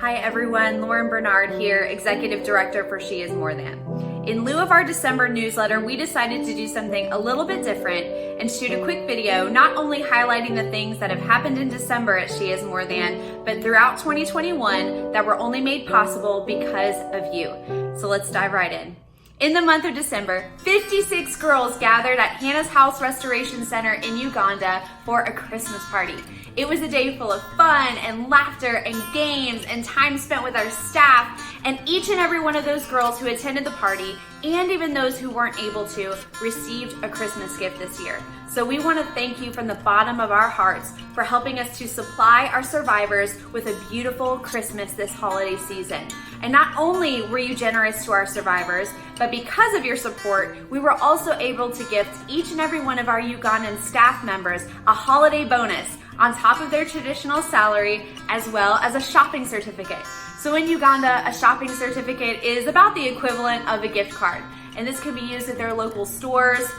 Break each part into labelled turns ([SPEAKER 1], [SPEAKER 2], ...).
[SPEAKER 1] Hi everyone, Lauren Bernard here, Executive Director for She Is More Than. In lieu of our December newsletter, we decided to do something a little bit different and shoot a quick video, not only highlighting the things that have happened in December at She Is More Than, but throughout 2021 that were only made possible because of you. So let's dive right in. In the month of December, 56 girls gathered at Hannah's House Restoration Center in Uganda for a Christmas party. It was a day full of fun and laughter and games and time spent with our staff, and each and every one of those girls who attended the party, and even those who weren't able to, received a Christmas gift this year. So we want to thank you from the bottom of our hearts for helping us to supply our survivors with a beautiful Christmas this holiday season. And not only were you generous to our survivors, but because of your support, we were also able to gift each and every one of our Ugandan staff members a holiday bonus on top of their traditional salary, as well as a shopping certificate. So in Uganda, a shopping certificate is about the equivalent of a gift card. And this can be used at their local stores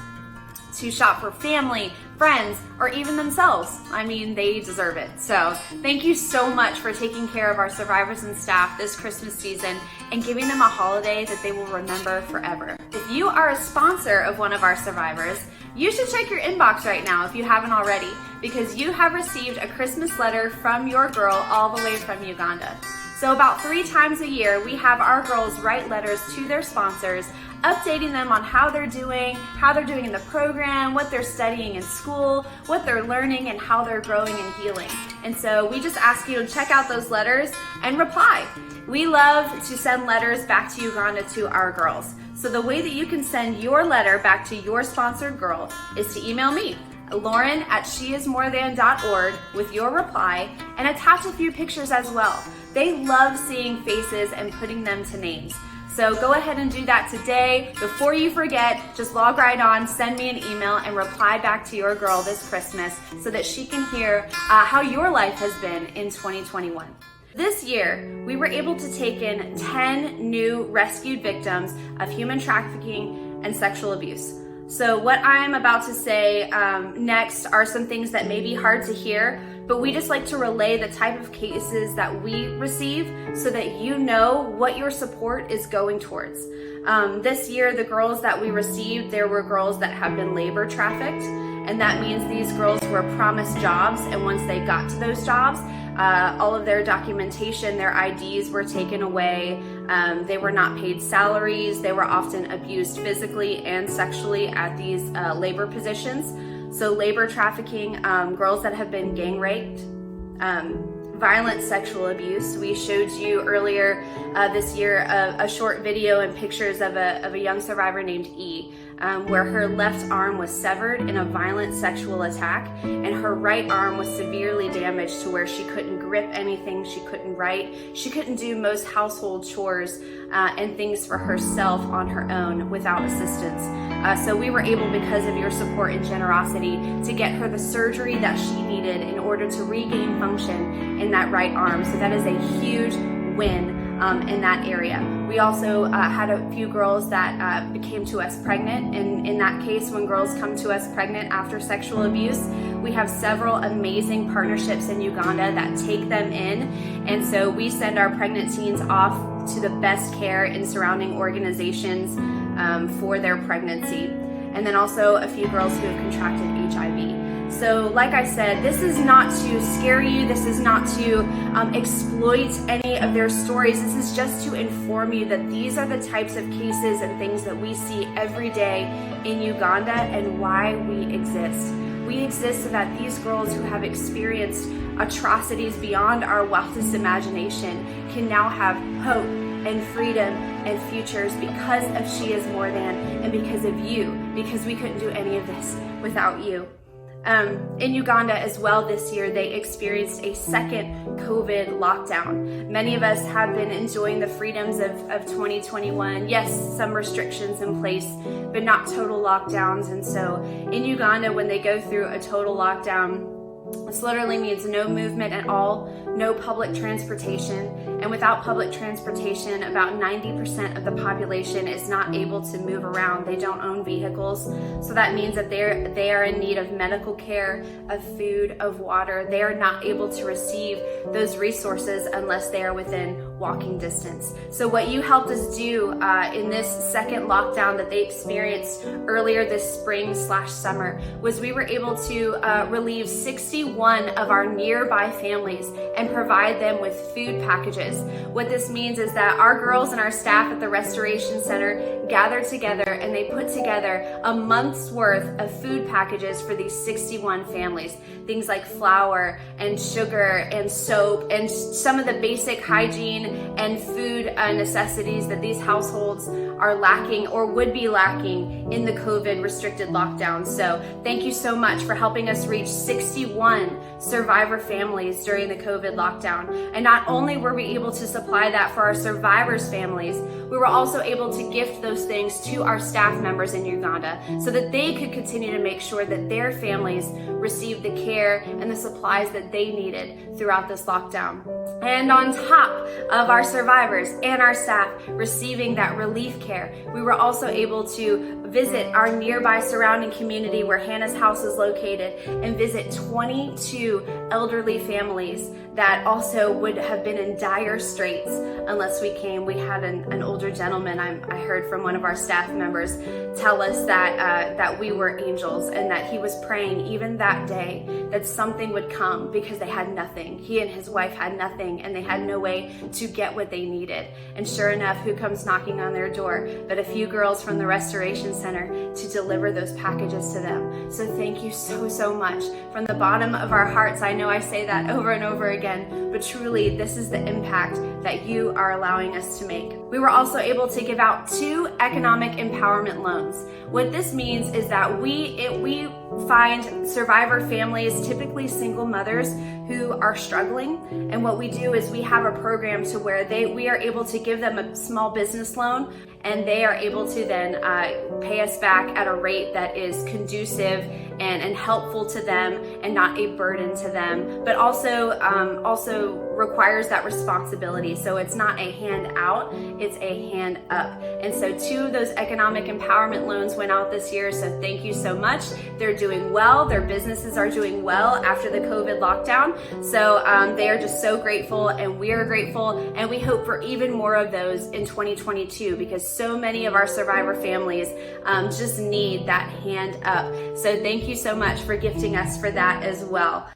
[SPEAKER 1] to shop for family, friends, or even themselves. I mean, they deserve it. So thank you so much for taking care of our survivors and staff this Christmas season and giving them a holiday that they will remember forever. If you are a sponsor of one of our survivors, you should check your inbox right now if you haven't already, because you have received a Christmas letter from your girl all the way from Uganda. So about 3 times a year, we have our girls write letters to their sponsors, updating them on how they're doing in the program, what they're studying in school, what they're learning, and how they're growing and healing. And so we just ask you to check out those letters and reply. We love to send letters back to Uganda to our girls. So the way that you can send your letter back to your sponsored girl is to email me, lauren@sheismorethan.org, with your reply, and attach a few pictures as well. They love seeing faces and putting them to names. So go ahead and do that today. Before you forget, just log right on, send me an email, and reply back to your girl this Christmas so that she can hear how your life has been in 2021. This year, we were able to take in 10 new rescued victims of human trafficking and sexual abuse. So what I'm about to say next are some things that may be hard to hear, but we just like to relay the type of cases that we receive so that you know what your support is going towards. This year, the girls that we received, there were girls that have been labor trafficked, and that means these girls were promised jobs, and once they got to those jobs, all of their documentation, their IDs were taken away. They were not paid salaries. They were often abused physically and sexually at these labor positions. So labor trafficking, girls that have been gang raped, violent sexual abuse. We showed you earlier this year a short video and pictures of a young survivor named E, where her left arm was severed in a violent sexual attack, and her right arm was severely damaged to where she couldn't grip anything, she couldn't write, she couldn't do most household chores and things for herself on her own without assistance. So we were able, because of your support and generosity, to get her the surgery that she needed in order to regain function in that right arm. So that is a huge win in that area. We also had a few girls that came to us pregnant, and in that case, when girls come to us pregnant after sexual abuse, we have several amazing partnerships in Uganda that take them in, and so we send our pregnant teens off to the best care in surrounding organizations for their pregnancy, and then also a few girls who have contracted HIV. So like I said, this is not to scare you, this is not to exploit any of their stories, this is just to inform you that these are the types of cases and things that we see every day in Uganda and why we exist. We exist so that these girls who have experienced atrocities beyond our wildest imagination can now have hope and freedom and futures because of She Is More Than and because of you, because we couldn't do any of this without you. In Uganda as well this year, they experienced a second COVID lockdown. Many of us have been enjoying the freedoms of 2021. Yes, some restrictions in place, but not total lockdowns. And so in Uganda, when they go through a total lockdown, This literally means no movement at all, no public transportation, and without public transportation, about 90% of the population is not able to move around. They don't own vehicles, so that means that they are in need of medical care, of food, of water. They are not able to receive those resources unless they are within walking distance. So what you helped us do in this second lockdown that they experienced earlier this spring/summer was we were able to relieve 61 of our nearby families and provide them with food packages. What this means is that our girls and our staff at the Restoration Center gathered together and they put together a month's worth of food packages for these 61 families. Things like flour and sugar and soap and some of the basic hygiene and food necessities that these households are lacking or would be lacking in the COVID restricted lockdown. So thank you so much for helping us reach 61 survivor families during the COVID lockdown. And not only were we able to supply that for our survivors' families, we were also able to gift those things to our staff members in Uganda so that they could continue to make sure that their families received the care and the supplies that they needed throughout this lockdown. And on top of our survivors and our staff receiving that relief care, we were also able to visit our nearby surrounding community where Hannah's house is located and visit 22 elderly families that also would have been in dire straits unless we came. We had an older gentleman, I heard from one of our staff members, tell us that we were angels and that he was praying even that day that something would come because they had nothing. He and his wife had nothing and they had no way to get what they needed. And sure enough, who comes knocking on their door but a few girls from the Restoration Center to deliver those packages to them. So thank you so much from the bottom of our hearts. I know I say that over and over again, but truly this is the impact that you are allowing us to make. We were also able to give out 2 economic empowerment loans. What this means is that we find survivor families, typically single mothers, who are struggling, and what we do is we have a program to where we are able to give them a small business loan, and they are able to then pay us back at a rate that is conducive and helpful to them and not a burden to them, but also requires that responsibility. So it's not a hand out, it's a hand up. And so 2 of those economic empowerment loans went out this year. So thank you so much. They're doing well. Their businesses are doing well after the COVID lockdown. So they are just so grateful, and we are grateful, and we hope for even more of those in 2022 because so many of our survivor families just need that hand up. So thank you so much for gifting us for that as well.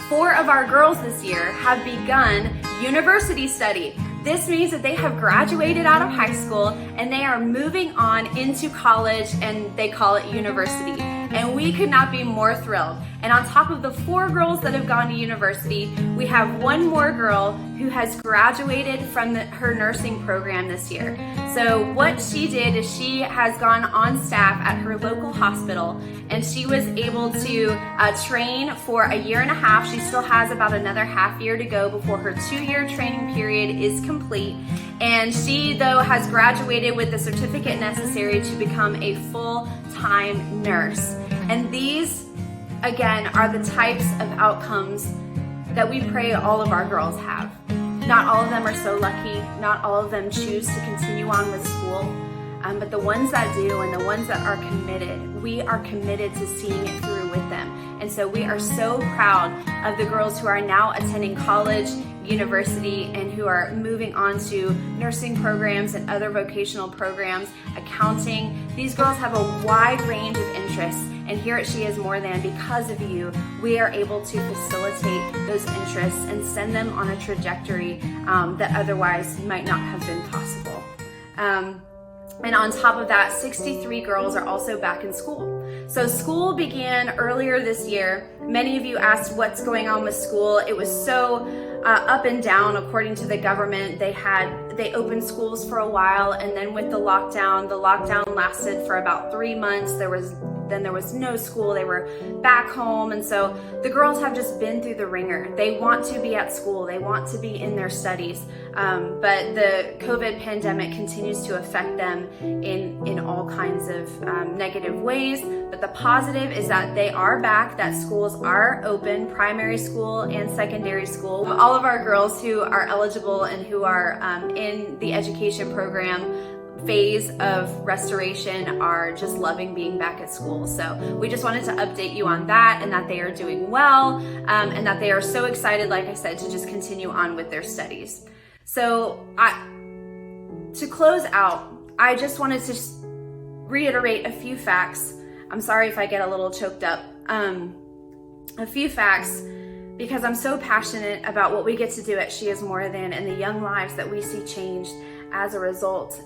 [SPEAKER 1] 4 of our girls this year have begun university study. This means that they have graduated out of high school and they are moving on into college, and they call it university. And we could not be more thrilled. And on top of the 4 girls that have gone to university, we have 1 more girl who has graduated from her nursing program this year. So what she did is she has gone on staff at her local hospital, and she was able to train for a year and a half. She still has about another half year to go before her 2-year training period is complete. And she, though, has graduated with the certificate necessary to become a full-time nurse. And these, again, are the types of outcomes that we pray all of our girls have. Not all of them are so lucky. Not all of them choose to continue on with school. But the ones that do and the ones that are committed, we are committed to seeing it through with them. And so we are so proud of the girls who are now attending college, university, and who are moving on to nursing programs and other vocational programs, accounting. These girls have a wide range of interests, and here at She Is More Than, because of you, we are able to facilitate those interests and send them on a trajectory that otherwise might not have been possible. And on top of that, 63 girls are also back in school. So school began earlier this year. Many of you asked what's going on with school. It was so up and down according to the government. They opened schools for a while, and then with the lockdown lasted for about 3 months. There was then there was no school. They were back home. And so the girls have just been through the ringer. They want to be at school. They want to be in their studies. But the COVID pandemic continues to affect them in all kinds of negative ways. But the positive is that they are back, that schools are open, primary school and secondary school. All of our girls who are eligible and who are in the education program phase of restoration are just loving being back at school. So we just wanted to update you on that, and that they are doing well, and that they are so excited, like I said, to just continue on with their studies. So to close out, I just wanted to reiterate a few facts. I'm sorry if I get a little choked up. A few facts, because I'm so passionate about what we get to do at She Is More Than and the young lives that we see changed as a result.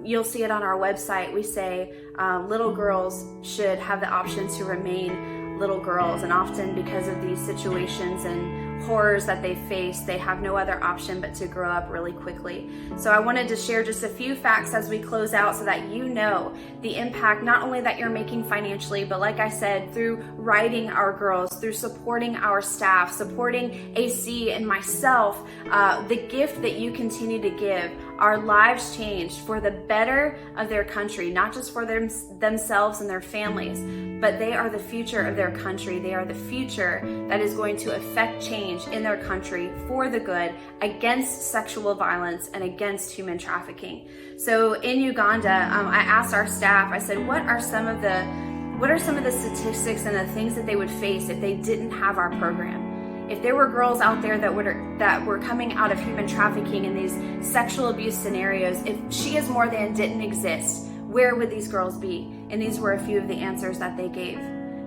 [SPEAKER 1] You'll see it on our website. We say little girls should have the option to remain little girls, and often because of these situations and horrors that they face, they have no other option but to grow up really quickly. So I wanted to share just a few facts as we close out so that you know the impact not only that you're making financially, but like I said, through writing our girls, through supporting our staff, supporting AC and myself, the gift that you continue to give. Our lives changed for the better of their country, not just for themselves and their families, but they are the future of their country. They are the future that is going to affect change in their country for the good, against sexual violence and against human trafficking. So in Uganda, I asked our staff, I said, what are some of the statistics and the things that they would face if they didn't have our program? If there were girls out there that were coming out of human trafficking in these sexual abuse scenarios, if She Is More Than didn't exist, where would these girls be? And these were a few of the answers that they gave.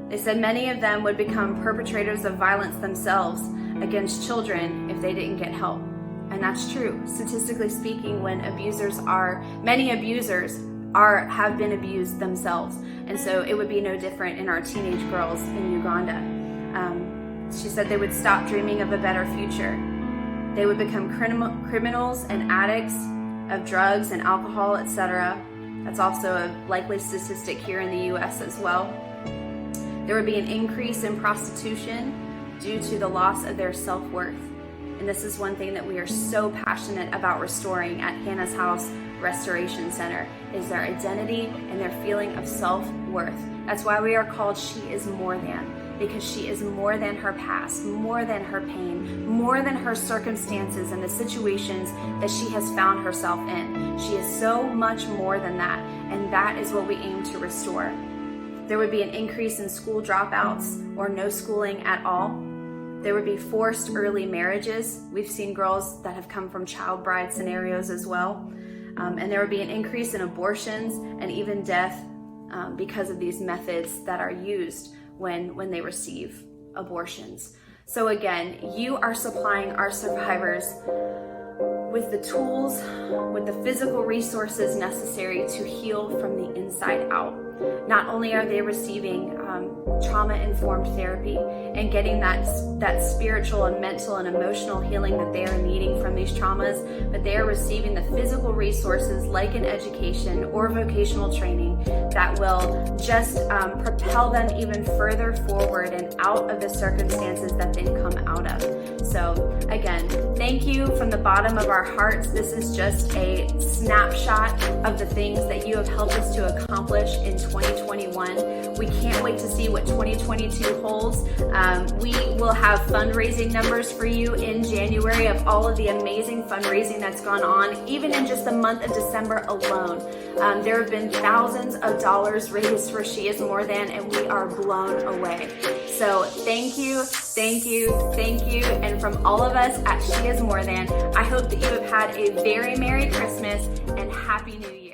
[SPEAKER 1] They said many of them would become perpetrators of violence themselves against children if they didn't get help. And that's true. Statistically speaking, when many abusers have been abused themselves. And so it would be no different in our teenage girls in Uganda. She said they would stop dreaming of a better future. They would become criminals and addicts of drugs and alcohol, etc. That's also a likely statistic here in the US as well. There would be an increase in prostitution due to the loss of their self-worth. And this is one thing that we are so passionate about restoring at Hannah's House Restoration Center, is their identity and their feeling of self-worth. That's why we are called She Is More Than, because she is more than her past, more than her pain, more than her circumstances and the situations that she has found herself in. She is so much more than that, and that is what we aim to restore. There would be an increase in school dropouts or no schooling at all. There would be forced early marriages. We've seen girls that have come from child bride scenarios as well. And there would be an increase in abortions and even death because of these methods that are used when they receive abortions. So again, you are supplying our survivors with the tools, with the physical resources necessary to heal from the inside out. Not only are they receiving trauma-informed therapy and getting that spiritual and mental and emotional healing that they are needing from these traumas, but they are receiving the physical resources like an education or vocational training that will just propel them even further forward and out of the circumstances that they've come out of. So again, thank you from the bottom of our hearts. This is just a snapshot of the things that you have helped us to accomplish in 2021. We can't wait to see what 2022 holds. We will have fundraising numbers for you in January of all of the amazing fundraising that's gone on, even in just the month of December alone. There have been thousands of dollars raised for She Is More Than, and we are blown away. So thank you, thank you, thank you. And from all of us at She Is More Than, I hope that you have had a very Merry Christmas and Happy New Year.